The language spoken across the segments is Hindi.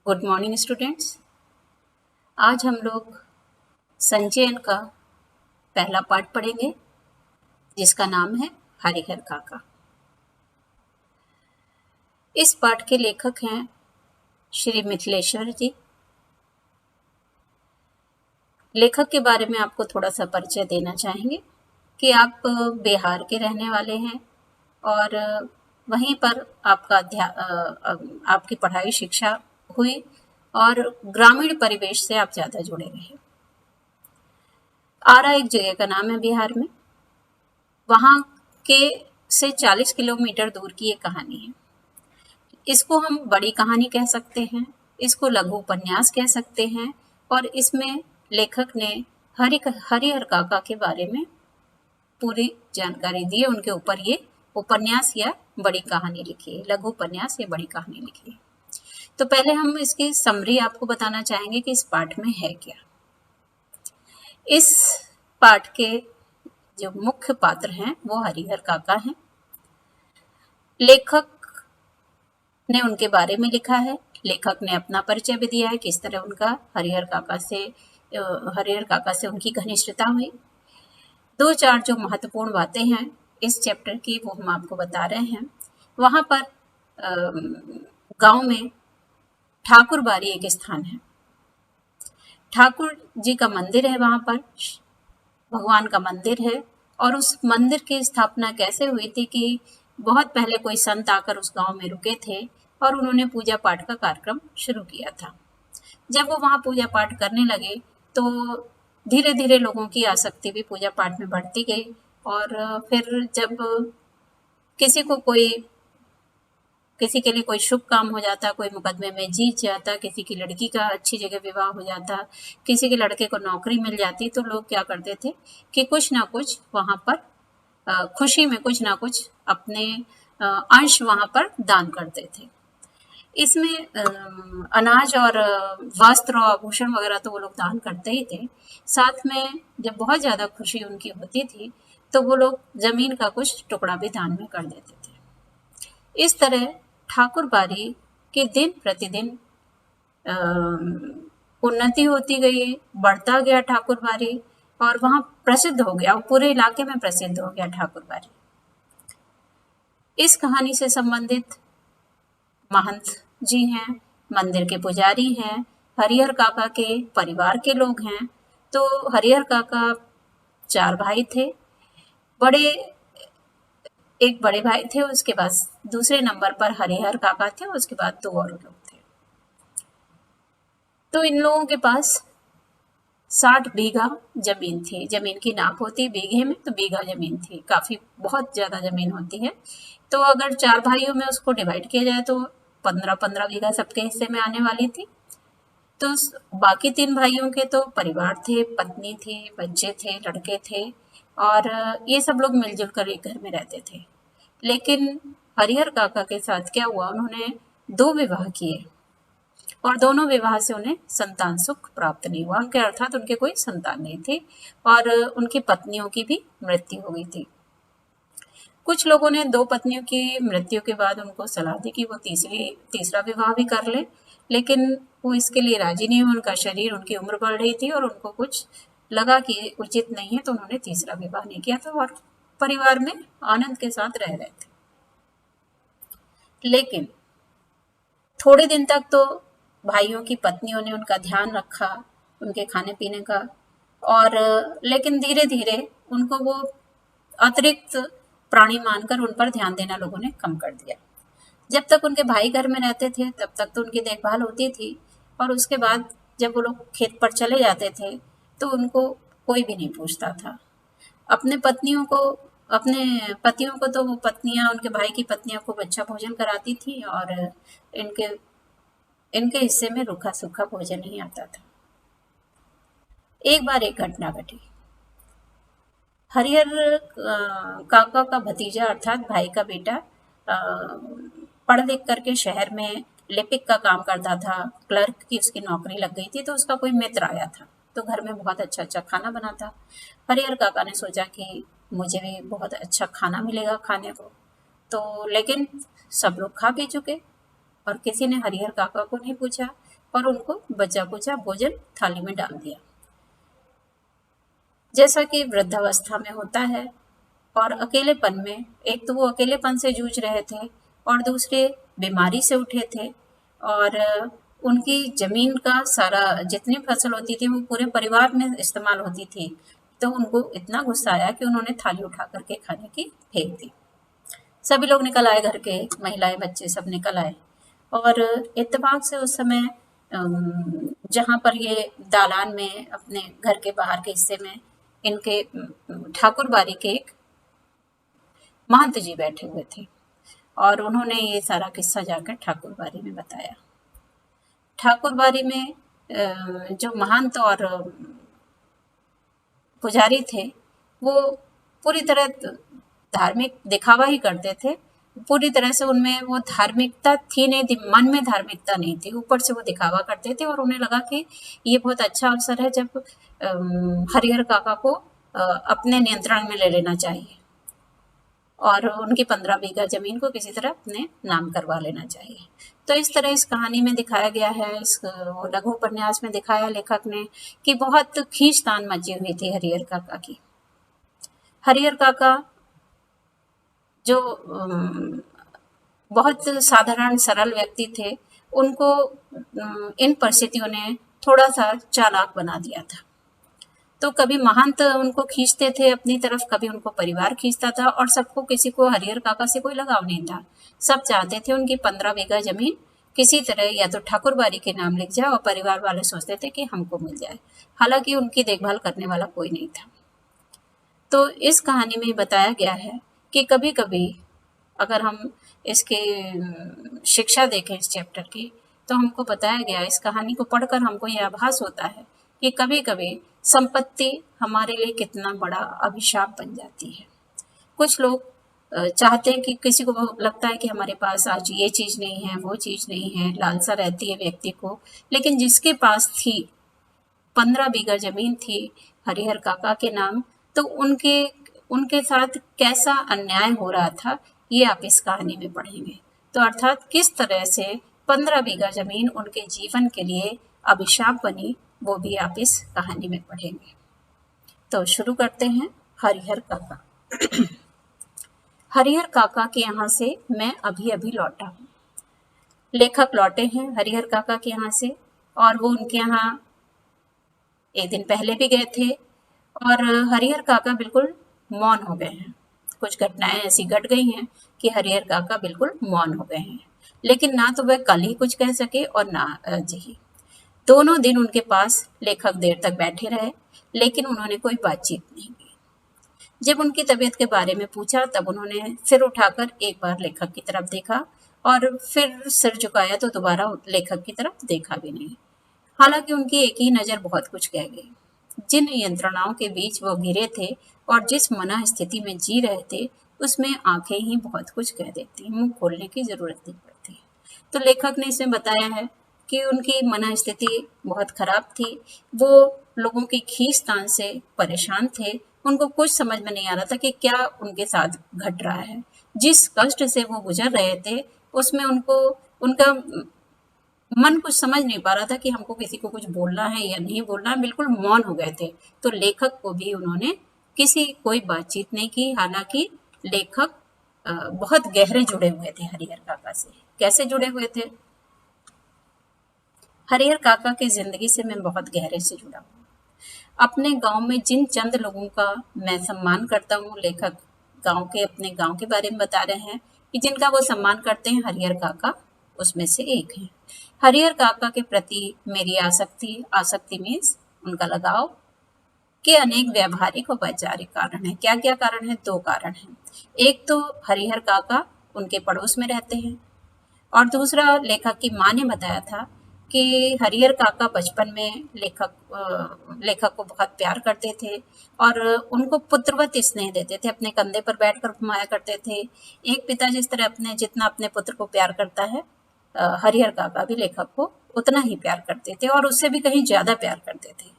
Good morning students. आज हम लोग संचयन का पहला पाठ पढ़ेंगे जिसका नाम है हरिहर काका। इस पाठ के लेखक हैं श्री मिथिलेश्वर जी। लेखक के बारे में आपको थोड़ा सा परिचय देना चाहेंगे कि आप बिहार के रहने वाले हैं और वहीं पर आपकी पढ़ाई शिक्षा हुई और ग्रामीण परिवेश से आप ज़्यादा जुड़े रहे। आरा एक जगह का नाम है बिहार में, वहाँ के से 40 किलोमीटर दूर की ये कहानी है। इसको हम बड़ी कहानी कह सकते हैं, इसको लघु उपन्यास कह सकते हैं और इसमें लेखक ने हरिहर काका के बारे में पूरी जानकारी दी है। उनके ऊपर ये उपन्यास या बड़ी कहानी लिखी है, लघु उपन्यास या बड़ी कहानी लिखी है। तो पहले हम इसकी समरी आपको बताना चाहेंगे कि इस पाठ में है क्या। इस पाठ के जो मुख्य पात्र हैं वो हरिहर काका हैं। लेखक ने उनके बारे में लिखा है, लेखक ने अपना परिचय भी दिया है, किस तरह उनका हरिहर काका से उनकी घनिष्ठता हुई। दो चार जो महत्वपूर्ण बातें हैं इस चैप्टर की वो हम आपको बता रहे हैं। वहाँ पर गांव में ठाकुर बाड़ी एक स्थान है, ठाकुर जी का मंदिर है, वहाँ पर भगवान का मंदिर है। और उस मंदिर की स्थापना कैसे हुई थी कि बहुत पहले कोई संत आकर उस गांव में रुके थे और उन्होंने पूजा पाठ का कार्यक्रम शुरू किया था। जब वो वहाँ पूजा पाठ करने लगे तो धीरे धीरे लोगों की आसक्ति भी पूजा पाठ में बढ़ती गई। और फिर जब किसी के लिए कोई शुभ काम हो जाता, कोई मुकदमे में जीत जाता, किसी की लड़की का अच्छी जगह विवाह हो जाता, किसी के लड़के को नौकरी मिल जाती, तो लोग क्या करते थे कि कुछ ना कुछ वहाँ पर खुशी में कुछ ना कुछ अपने अंश वहाँ पर दान करते थे। इसमें अनाज और वस्त्र और आभूषण वगैरह तो वो लोग दान करते ही थे। साथ में जब बहुत ज़्यादा खुशी उनकी होती थी तो वो लोग जमीन का कुछ टुकड़ा भी दान में कर देते थे। इस तरह ठाकुर बाड़ी के दिन प्रतिदिन उन्नति होती गई, बढ़ता गया ठाकुर बाड़ी और वहाँ प्रसिद्ध हो गया, पूरे इलाके में प्रसिद्ध हो गया ठाकुर बाड़ी। इस कहानी से संबंधित महंत जी हैं, मंदिर के पुजारी हैं, हरिहर काका के परिवार के लोग हैं। तो हरिहर काका 4 भाई थे। एक बड़े भाई थे, उसके बाद दूसरे नंबर पर हरिहर काका थे, उसके बाद 2 और लोग थे। तो इन लोगों के पास 60 बीघा जमीन थी। जमीन की नाप होती बीघे में, तो बीघा जमीन थी, काफी बहुत ज्यादा जमीन होती है। तो अगर 4 भाइयों में उसको डिवाइड किया जाए तो 15-15 बीघा सबके हिस्से में आने वाली थी। तो बाकी 3 भाइयों के तो परिवार थे, पत्नी थी, बच्चे थे, लड़के थे और ये सब लोग मिलजुल कर एक घर में रहते थे। लेकिन हरिहर काका के साथ क्या हुआ, उन्होंने 2 विवाह किए और दोनों विवाह से उन्हें संतान सुख प्राप्त नहीं हुआ। उनके अर्थात उनके कोई संतान नहीं थी और उनकी पत्नियों की भी मृत्यु हो गई थी। कुछ लोगों ने 2 पत्नियों की मृत्यु के बाद उनको सलाह दी कि वो तीसरा विवाह भी कर ले, लेकिन वो इसके लिए राजी नहीं हुए। उनका शरीर, उनकी उम्र बढ़ रही थी और उनको कुछ लगा कि उचित नहीं है, तो उन्होंने तीसरा विवाह नहीं किया था और परिवार में आनंद के साथ रह रहे थे। लेकिन थोड़े दिन तक तो भाइयों की पत्नियों ने उनका ध्यान रखा, उनके खाने पीने का, और लेकिन धीरे धीरे उनको वो अतिरिक्त प्राणी मानकर उन पर ध्यान देना लोगों ने कम कर दिया। जब तक उनके भाई घर में रहते थे तब तक तो उनकी देखभाल होती थी और उसके बाद जब वो लोग खेत पर चले जाते थे तो उनको कोई भी नहीं पूछता था। अपने पतियों को तो वो पत्नियां, उनके भाई की पत्नियां खूब अच्छा भोजन कराती थी और इनके इनके हिस्से में रूखा सूखा भोजन नहीं आता था। एक बार एक घटना घटी। हरिहर काका का भतीजा अर्थात भाई का बेटा पढ़ लिख करके शहर में लिपिक का काम करता था, क्लर्क की उसकी नौकरी लग गई थी। तो उसका कोई मित्र आया था तो घर में बहुत अच्छा अच्छा खाना बना था। हरिहर काका ने सोचा कि मुझे भी बहुत अच्छा खाना मिलेगा खाने को। तो लेकिन सब लोग खा पी चुके और किसी ने हरिहर काका को नहीं पूछा और उनको बचा कुचा भोजन थाली में डाल दिया। जैसा कि वृद्धावस्था में होता है और अकेलेपन में, एक तो वो अकेलेपन से जूझ रहे थे और दूसरे बीमारी से उठे थे, और उनकी जमीन का सारा जितनी फसल होती थी वो पूरे परिवार में इस्तेमाल होती थी। तो उनको इतना गुस्सा आया कि उन्होंने थाली उठा करके खाने की फेंक दी। सभी लोग निकल आए, घर के महिलाएं बच्चे सब निकल आए, और इत्तेफाक से उस समय जहाँ पर ये दालान में अपने घर के बाहर के हिस्से में इनके ठाकुर बाड़ी के एक महंत जी बैठे हुए थे, और उन्होंने ये सारा किस्सा जाकर ठाकुर बाड़ी में बताया। ठाकुर बाड़ी में जो महंत और पुजारी थे वो पूरी तरह धार्मिक दिखावा ही करते थे। पूरी तरह से उनमें वो धार्मिकता थी नहीं, मन में धार्मिकता नहीं थी, ऊपर से वो दिखावा करते थे। और उन्हें लगा कि ये बहुत अच्छा अवसर है जब हरिहर काका को अपने नियंत्रण में ले लेना चाहिए और उनकी 15 बीघा जमीन को किसी तरह अपने नाम करवा लेना चाहिए। तो इस तरह इस कहानी में दिखाया गया है, इस लघु उपन्यास में दिखाया लेखक ने कि बहुत खींचतान मची हुई थी हरिहर काका की। हरिहर काका जो बहुत साधारण सरल व्यक्ति थे, उनको इन परिस्थितियों ने थोड़ा सा चालाक बना दिया था। तो कभी महंत उनको खींचते थे अपनी तरफ, कभी उनको परिवार खींचता था, और सबको किसी को हरिहर काका से कोई लगाव नहीं था। सब चाहते थे उनकी 15 बीघा जमीन किसी तरह या तो ठाकुर बाड़ी के नाम लिख जाए, और परिवार वाले सोचते थे कि हमको मिल जाए। हालांकि उनकी देखभाल करने वाला कोई नहीं था। तो इस कहानी में बताया गया है कि कभी कभी अगर हम इसके शिक्षा देखें इस चैप्टर की, तो हमको बताया गया, इस कहानी को पढ़कर हमको यह आभास होता है कि कभी कभी संपत्ति हमारे लिए कितना बड़ा अभिशाप बन जाती है। कुछ लोग चाहते हैं कि किसी को लगता है कि हमारे पास आज ये चीज़ नहीं है, वो चीज़ नहीं है, लालसा रहती है व्यक्ति को। लेकिन जिसके पास थी 15 बीघा जमीन थी हरिहर काका के नाम, तो उनके साथ कैसा अन्याय हो रहा था ये आप इस कहानी में पढ़ेंगे। तो अर्थात किस तरह से 15 बीघा जमीन उनके जीवन के लिए अभिशाप बनी, वो भी आप इस कहानी में पढ़ेंगे। तो शुरू करते हैं। हरिहर काका। हरिहर काका के यहाँ से मैं अभी अभी लौटा हूँ। लेखक लौटे हैं हरिहर काका के यहाँ से, और वो उनके यहाँ एक दिन पहले भी गए थे, और हरिहर काका बिल्कुल मौन हो गए हैं। कुछ घटनाएं ऐसी घट गई हैं कि हरिहर काका बिल्कुल मौन हो गए हैं। लेकिन ना तो वह कल ही कुछ कह सके और ना आज ही। दोनों दिन उनके पास लेखक देर तक बैठे रहे, लेकिन उन्होंने कोई बातचीत नहीं की। जब उनकी तबीयत के बारे में पूछा तब उन्होंने सिर उठाकर एक बार लेखक की तरफ देखा, और फिर सिर झुकाया तो दोबारा लेखक की तरफ देखा भी नहीं। हालांकि उनकी एक ही नज़र बहुत कुछ कह गई। जिन यंत्रणाओं के बीच वो घिरे थे और जिस मना स्थिति में जी रहे थे, उसमें आंखें ही बहुत कुछ कह देती, मुंह खोलने की जरूरत नहीं पड़ती। तो लेखक ने इसमें बताया है कि उनकी मना स्थिति बहुत खराब थी। वो लोगों की खींचतान से परेशान थे। उनको कुछ समझ में नहीं आ रहा था कि क्या उनके साथ घट रहा है। जिस कष्ट से वो गुजर रहे थे उसमें उनका मन कुछ समझ नहीं पा रहा था कि हमको किसी को कुछ बोलना है या नहीं बोलना है। बिल्कुल मौन हो गए थे। तो लेखक को भी उन्होंने कोई बातचीत नहीं की। हालांकि लेखक बहुत गहरे जुड़े हुए थे हरिहर काका से। कैसे जुड़े हुए थे? हरिहर काका की जिंदगी से मैं बहुत गहरे से जुड़ा हूँ। अपने गांव में जिन चंद लोगों का मैं सम्मान करता हूँ, लेखक अपने गांव के बारे में बता रहे हैं कि जिनका वो सम्मान करते हैं, हरिहर काका उसमें से एक है। हरिहर काका के प्रति मेरी आसक्ति मीन्स उनका लगाव के अनेक व्यावहारिक और वैचारिक कारण है। क्या क्या कारण है? 2 कारण हैं। एक तो हरिहर काका उनके पड़ोस में रहते हैं, और दूसरा लेखक की माँ ने बताया था कि हरिहर काका बचपन में लेखक को बहुत प्यार करते थे और उनको पुत्रवत स्नेह देते थे। अपने कंधे पर बैठकर घुमाया करते थे। एक पिता जिस तरह जितना अपने पुत्र को प्यार करता है, हरिहर काका भी लेखक को उतना ही प्यार करते थे, और उससे भी कहीं ज्यादा प्यार करते थे।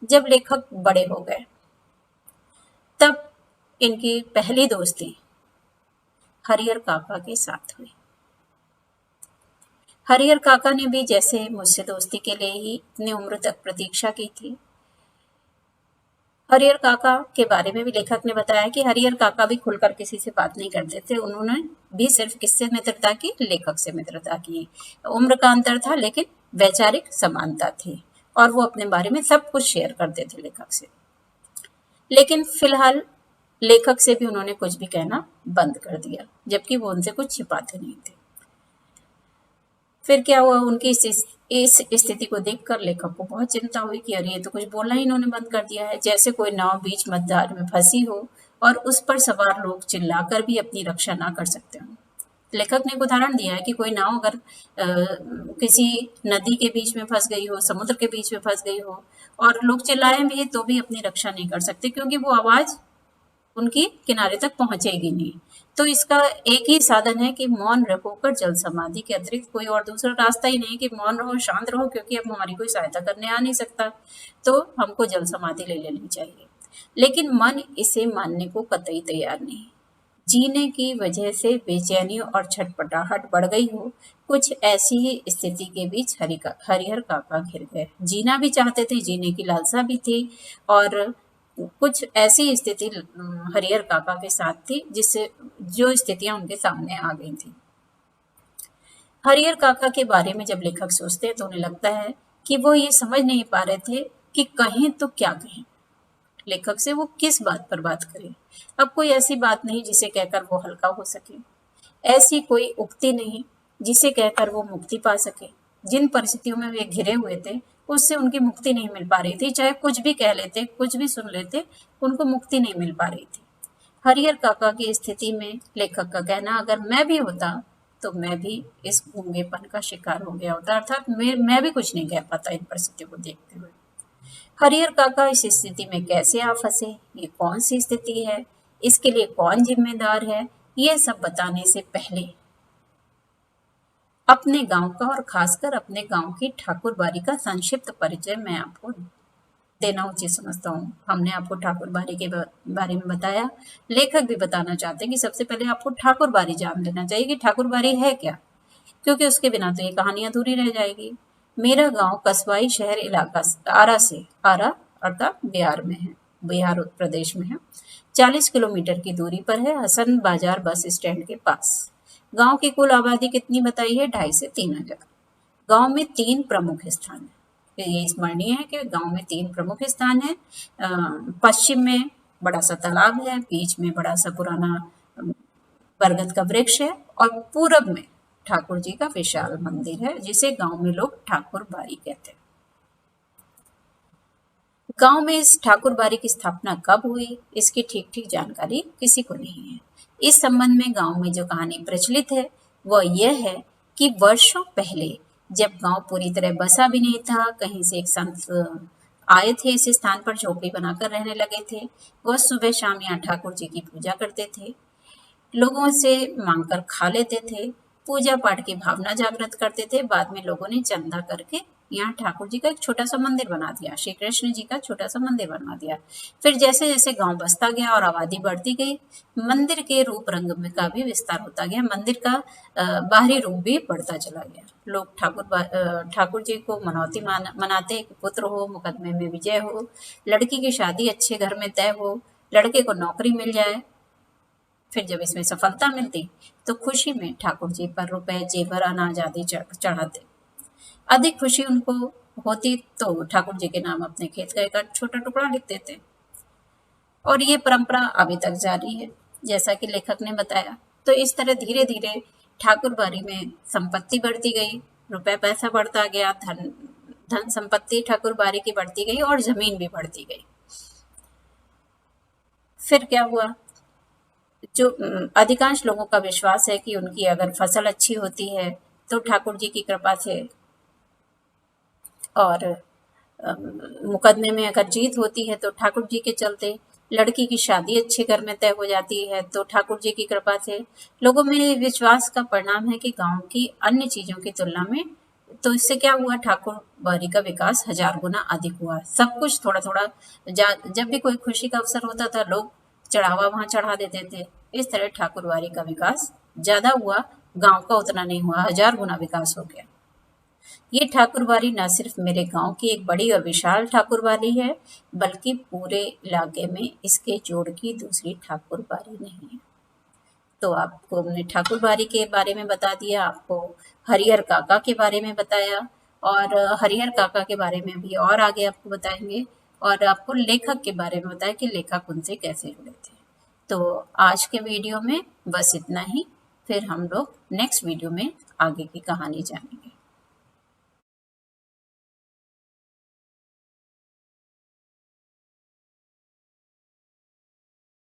जब लेखक बड़े हो गए तब इनकी पहली दोस्ती हरिहर काका के साथ हुई। हरिहर काका ने भी जैसे मुझसे दोस्ती के लिए ही इतनी उम्र तक प्रतीक्षा की थी। हरिहर काका के बारे में भी लेखक ने बताया कि हरिहर काका भी खुलकर किसी से बात नहीं करते थे। उन्होंने भी सिर्फ किससे मित्रता की, लेखक से मित्रता की। उम्र का अंतर था लेकिन वैचारिक समानता थी और वो अपने बारे में सब कुछ शेयर करते थे लेखक से। लेकिन फिलहाल लेखक से भी उन्होंने कुछ भी कहना बंद कर दिया, जबकि वो उनसे कुछ छिपाते नहीं थे। फिर क्या हुआ, उनकी इस स्थिति को देखकर लेखक को बहुत चिंता हुई कि अरे ये तो कुछ बोलना ही इन्होंने बंद कर दिया है, जैसे कोई नाव बीच मझधार में फंसी हो और उस पर सवार लोग चिल्लाकर भी अपनी रक्षा ना कर सकते हो। लेखक ने एक उदाहरण दिया है कि कोई नाव अगर किसी नदी के बीच में फंस गई हो, समुद्र के बीच में फंस गई हो और लोग चिल्लाए भी तो भी अपनी रक्षा नहीं कर सकते, क्योंकि वो आवाज उनकी किनारे तक पहुंचेगी नहीं। तो इसका एक ही साधन है कि मौन रहोकर जल समाधि के अतिरिक्त कोई और दूसरा रास्ता ही नहीं कि मौन रहो, शांत रहो, क्योंकि अब हमारी कोई सहायता करने आ नहीं सकता, तो हमको जल समाधि ले लेनी चाहिए। लेकिन मन इसे मानने को कतई तैयार नहीं। जीने की वजह से बेचैनी और छटपटाहट बढ़ गई हो, कुछ ऐसी ही स्थिति के बीच हरिहर काका घिर गए। जीना भी चाहते थे, जीने की लालसा भी थी और कुछ ऐसी स्थिति हरिहर काका के साथ थी जिससे जो स्थितियां उनके सामने आ गई थी। हरिहर काका के बारे में जब लेखक सोचते हैं तो उन्हें लगता है कि वो ये समझ नहीं पा रहे थे कि कहें तो क्या कहें। लेखक से वो किस बात पर बात करें। अब कोई ऐसी बात नहीं जिसे कहकर वो हल्का हो सके, ऐसी कोई उक्ति नहीं जिसे कहकर वो मुक्ति पा सके। जिन परिस्थितियों में वे घिरे हुए थे उससे उनकी मुक्ति नहीं मिल पा रही थी। चाहे कुछ भी कह लेते, कुछ भी सुन लेते, उनको मुक्ति नहीं मिल पा रही थी। हरिहर काका की स्थिति में लेखक का कहना, अगर मैं भी होता तो मैं भी इस गूंगेपन का शिकार हो गया होता, अर्थात मैं भी कुछ नहीं कह पाता इन परिस्थितियों को देखते हुए। हरिहर काका इस स्थिति में कैसे आ फंसे, ये कौन सी स्थिति है, इसके लिए कौन जिम्मेदार है, ये सब बताने से पहले अपने गांव का और खासकर अपने गांव की ठाकुरबाड़ी का संक्षिप्त परिचय मैं आपको देना उचित समझता हूँ। हमने आपको ठाकुरबाड़ी के बारे में बताया, लेखक भी बताना चाहते हैं कि सबसे पहले आपको ठाकुरबाड़ी जान लेना चाहिए कि ठाकुरबाड़ी है क्या, क्योंकि उसके बिना तो ये कहानी अधूरी रह जाएगी। मेरा गांव कस्बाई शहर इलाका आरा अर्थात बिहार में है, बिहार उत्तर प्रदेश में है। 40 किलोमीटर की दूरी पर है, हसन बाजार बस स्टैंड के पास। गांव की कुल आबादी कितनी बताई है? 2,500 से 3,000। गांव में 3 प्रमुख स्थान है। ये स्मरणीय है कि गांव में 3 प्रमुख स्थान है। पश्चिम में बड़ा सा तालाब है, बीच में बड़ा सा पुराना बरगद का वृक्ष है और पूरब में ठाकुर जी का विशाल मंदिर है जिसे गांव में लोग ठाकुरबाड़ी कहते हैं। गांव में इस ठाकुरबाड़ी की स्थापना कब हुई, इसकी ठीक ठीक जानकारी किसी को नहीं है। इस संबंध में गांव में जो कहानी प्रचलित है वह यह है कि वर्षों पहले जब गांव पूरी तरह बसा भी नहीं था, कहीं से एक संत आए थे इस स्थान पर, झोपड़ी बनाकर रहने लगे थे। वह सुबह शाम यहाँ ठाकुर जी की पूजा करते थे, लोगों से मांगकर खा लेते थे, पूजा पाठ की भावना जागृत करते थे। बाद में लोगों ने चंदा करके यहाँ ठाकुर जी का एक छोटा सा मंदिर बना दिया, श्री कृष्ण जी का छोटा सा मंदिर बना दिया। फिर जैसे जैसे गांव बसता गया और आबादी बढ़ती गई, मंदिर के रूप रंग में का भी विस्तार होता गया, मंदिर का बाहरी रूप भी बढ़ता चला गया। लोग ठाकुर जी को मनौती मनाते कि पुत्र हो, मुकदमे में विजय हो, लड़की की शादी अच्छे घर में तय हो, लड़के को नौकरी मिल जाए। फिर जब इसमें सफलता मिलती तो खुशी में ठाकुर जी पर रुपए, जेवर, अनाज आदि चढ़ाते। अधिक खुशी उनको होती तो ठाकुर जी के नाम अपने खेत का एक छोटा टुकड़ा लिख देते। और ये परंपरा अभी तक जारी है, जैसा कि लेखक ने बताया। तो इस तरह धीरे धीरे ठाकुरबाड़ी में संपत्ति बढ़ती गई, रुपए पैसा बढ़ता गया, धन संपत्ति ठाकुरबाड़ी की बढ़ती गई और जमीन भी बढ़ती गई। फिर क्या हुआ, जो अधिकांश लोगों का विश्वास है कि उनकी अगर फसल अच्छी होती है तो ठाकुर जी की कृपा से, और मुकदमे में अगर जीत होती है तो ठाकुर जी के चलते, लड़की की शादी अच्छे घर में तय हो जाती है तो ठाकुर जी की कृपा से। लोगों में विश्वास का परिणाम है कि गांव की अन्य चीजों की तुलना में, तो इससे क्या हुआ, ठाकुरबाड़ी का विकास 1000 गुना अधिक हुआ। सब कुछ थोड़ा थोड़ा, जब भी कोई खुशी का अवसर होता था लोग चढ़ावा वहां चढ़ा देते थे। इस तरह ठाकुरबाड़ी का विकास ज्यादा हुआ, गांव का उतना नहीं हुआ, 1000 गुना विकास हो गया। ये ठाकुरबाड़ी न सिर्फ मेरे गांव की एक बड़ी और विशाल ठाकुरबाड़ी है, बल्कि पूरे इलाके में इसके जोड़ की दूसरी ठाकुरबाड़ी नहीं है। तो आपको हमने ठाकुरबाड़ी के बारे में बता दिया, आपको हरिहर काका के बारे में बताया, और हरिहर काका के बारे में भी और आगे आपको बताएंगे, और आपको लेखक के बारे में बताया कि लेखक उनसे कैसे जुड़े थे। तो आज के वीडियो में बस इतना ही, फिर हम लोग नेक्स्ट वीडियो में आगे की कहानी जानेंगे।